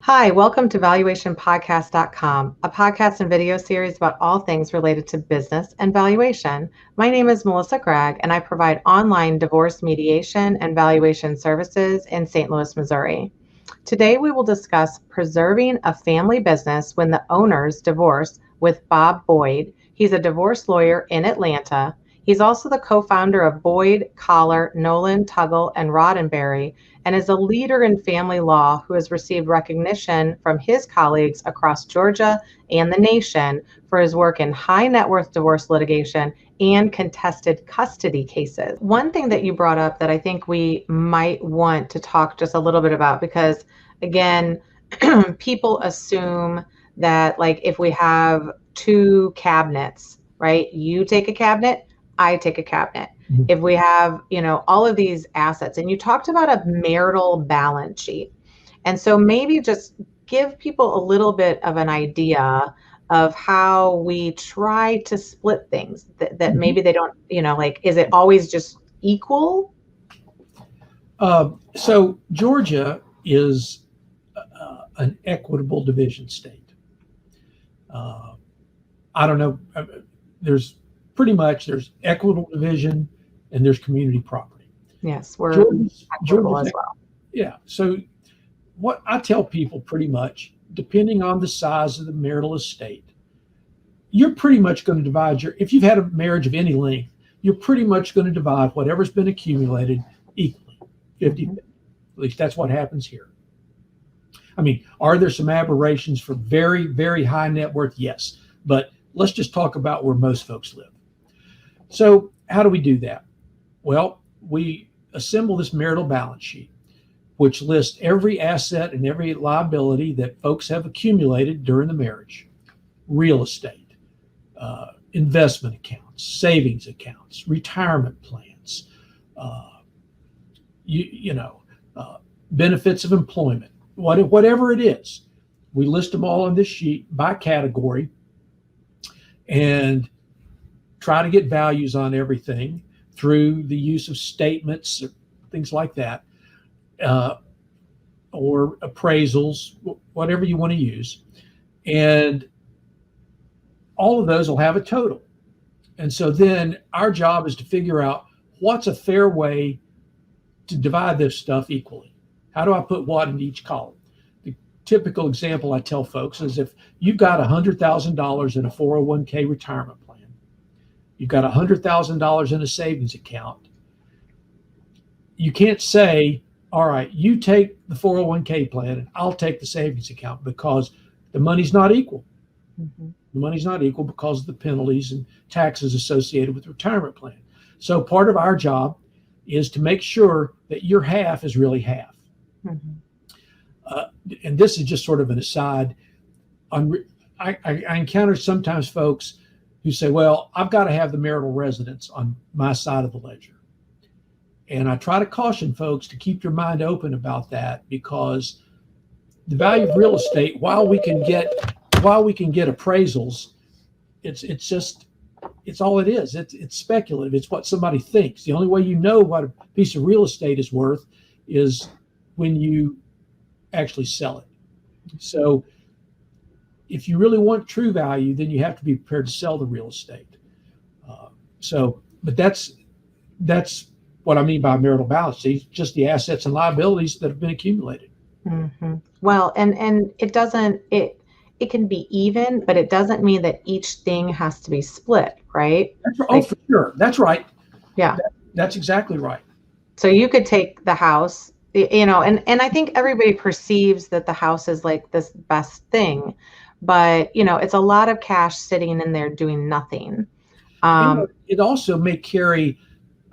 Hi, welcome to valuationpodcast.com, a podcast and video series about all things related to business and valuation. My name is Melissa Gragg, and I provide online divorce mediation and valuation services in St. Louis, Missouri. Today, we will discuss preserving a family business when the owners divorce with Bob Boyd. He's a divorce lawyer in Atlanta. He's also the co-founder of Boyd, Collar, Nolen, Tuggle, and Roddenbery, and is a leader in family law who has received recognition from his colleagues across Georgia and the nation for his work in high net worth divorce litigation and contested custody cases. One thing that you brought up that I think we might want to talk just a little bit about, because again, people assume that like if we have two cabinets, right? You take a cabinet, I take a cabinet. If we have, all of these assets, and you talked about a marital balance sheet. And so maybe just give people a little bit of an idea of how we try to split things that maybe they don't, is it always just equal? So Georgia is an equitable division state. I don't know. There's equitable division and there's community property. Yes, we're Georgia's equitable as well. Yeah. So what I tell people pretty much, depending on the size of the marital estate, you're pretty much going to divide if you've had a marriage of any length, you're pretty much going to divide whatever's been accumulated equally, 50-50. At least that's what happens here. I mean, are there some aberrations for very, very high net worth? Yes. But let's just talk about where most folks live. So how do we do that? Well, we assemble this marital balance sheet, which lists every asset and every liability that folks have accumulated during the marriage: real estate, investment accounts, savings accounts, retirement plans, benefits of employment, whatever it is. We list them all on this sheet by category and try to get values on everything through the use of statements, or things like that, or appraisals, whatever you want to use. And all of those will have a total. And so then our job is to figure out what's a fair way to divide this stuff equally. How do I put what in each column? The typical example I tell folks is if you've got $100,000 in a 401k retirement plan, you've got $100,000 in a savings account, you can't say, all right, you take the 401k plan and I'll take the savings account, because the money's not equal. Mm-hmm. The money's not equal because of the penalties and taxes associated with the retirement plan. So part of our job is to make sure that your half is really half. Mm-hmm. And this is just sort of an aside. I encounter sometimes folks who say, well, I've got to have the marital residence on my side of the ledger. And I try to caution folks to keep your mind open about that, because the value of real estate, while we can get appraisals, it's all it is. It's speculative. It's what somebody thinks. The only way you know what a piece of real estate is worth is when you actually sell it. So if you really want true value, then you have to be prepared to sell the real estate. But that's what I mean by marital balance sheet, just the assets and liabilities that have been accumulated. Mm-hmm. Well, and it doesn't, it can be even, but it doesn't mean that each thing has to be split, right? For sure. That's right. Yeah. That's exactly right. So you could take the house, and I think everybody perceives that the house is like this best thing, but it's a lot of cash sitting in there doing nothing. It also may carry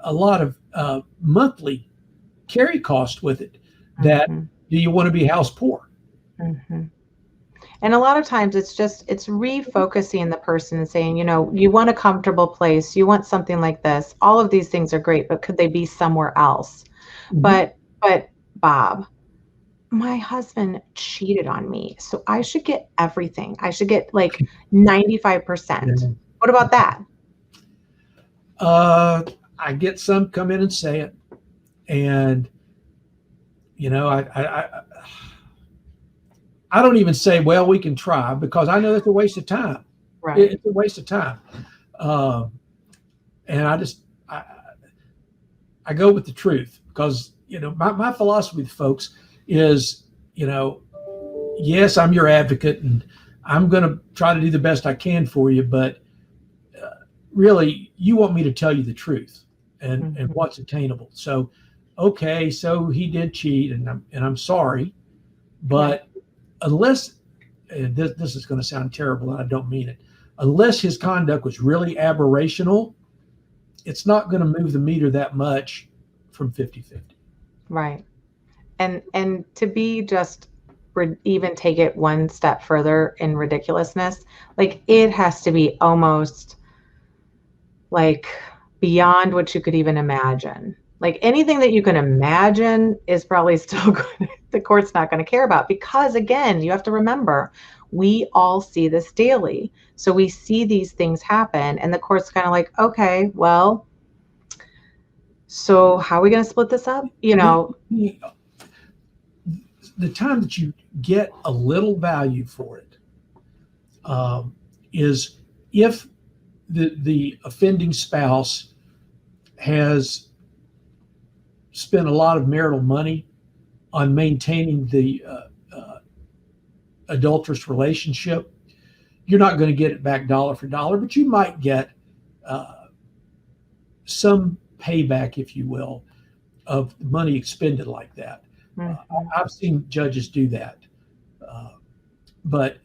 a lot of monthly carry cost with it. That mm-hmm. Do you want to be house poor? Mm-hmm. And a lot of times it's refocusing the person and saying, you want a comfortable place, you want something like this. All of these things are great, but could they be somewhere else? Mm-hmm. But Bob, my husband cheated on me, so I should get everything. I should get like 95%. Yeah. What about that? I get some come in and say it, and I don't even say, well, we can try, because I know it's a waste of time. Right. It's a waste of time. And I go with the truth, because, my philosophy with folks is, yes, I'm your advocate and I'm going to try to do the best I can for you, but really, you want me to tell you the truth and what's attainable. So, okay, so he did cheat, and I'm sorry, but unless, and this is going to sound terrible, and I don't mean it, unless his conduct was really aberrational, it's not going to move the meter that much from 50-50. Right. And to be just even take it one step further in ridiculousness, like it has to be almost like beyond what you could even imagine. Like anything that you can imagine is probably still good. The court's not going to care about, because again, you have to remember, we all see this daily. So we see these things happen, and the court's kind of like, okay, well, so how are we going to split this up? The time that you get a little value for it is if the offending spouse has spent a lot of marital money on maintaining the adulterous relationship. You're not going to get it back dollar for dollar, but you might get some payback, if you will, of money expended like that. I've seen judges do that. But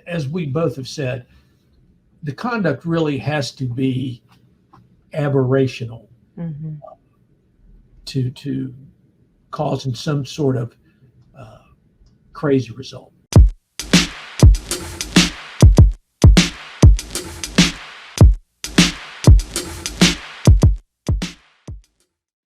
as we both have said, the conduct really has to be aberrational to causing some sort of crazy result.